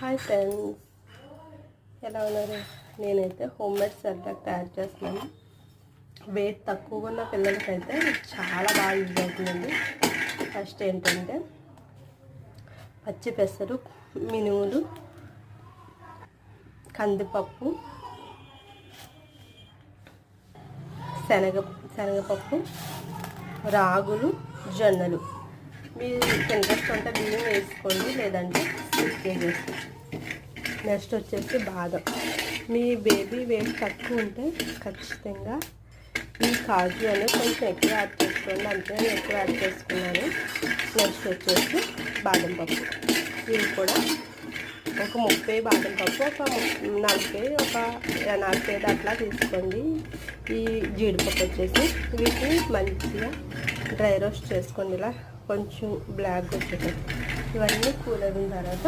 Hi friends, ఎలా ఉన్నారు? నేనైతే హోమ్ మేడ్ సర్లాక్ తయారు చేస్తున్నాను. వెయిట్ తక్కువగా ఉన్న పిల్లలకైతే చాలా బాగా యూజ్ అవుతుందండి. ఫస్ట్ ఏంటంటే పచ్చి పెసరు, మినుములు, కందిపప్పు, శనగపప్పు, రాగులు, జొన్నలు. మీరు ఇంట్రెస్ట్ ఉంటే బియ్యం వేసుకోండి, లేదంటే స్కిప్ చేసేసి. నెక్స్ట్ వచ్చేసి బాదం. మీ బేబీ వెయిట్ తక్కువ ఉంటే ఖచ్చితంగా ఈ కాజు అనేది కొంచెం ఎక్కువ యాడ్ చేసుకోండి. అంతే నేను ఎక్కువ యాడ్ చేసుకున్నాను. నెక్స్ట్ వచ్చేసి బాదం పప్పు. ఇవి కూడా ఒక 30 బాదం పప్పు, ఒక 45 అట్లా తీసుకోండి. ఈ జీడిపప్పు వచ్చేసి వీటిని మంచిగా డ్రై రోస్ట్ చేసుకోండి, ఇలా కొంచెం బ్లాక్ వచ్చేటట్టు. ఇవన్నీ కూల్ అయిన తర్వాత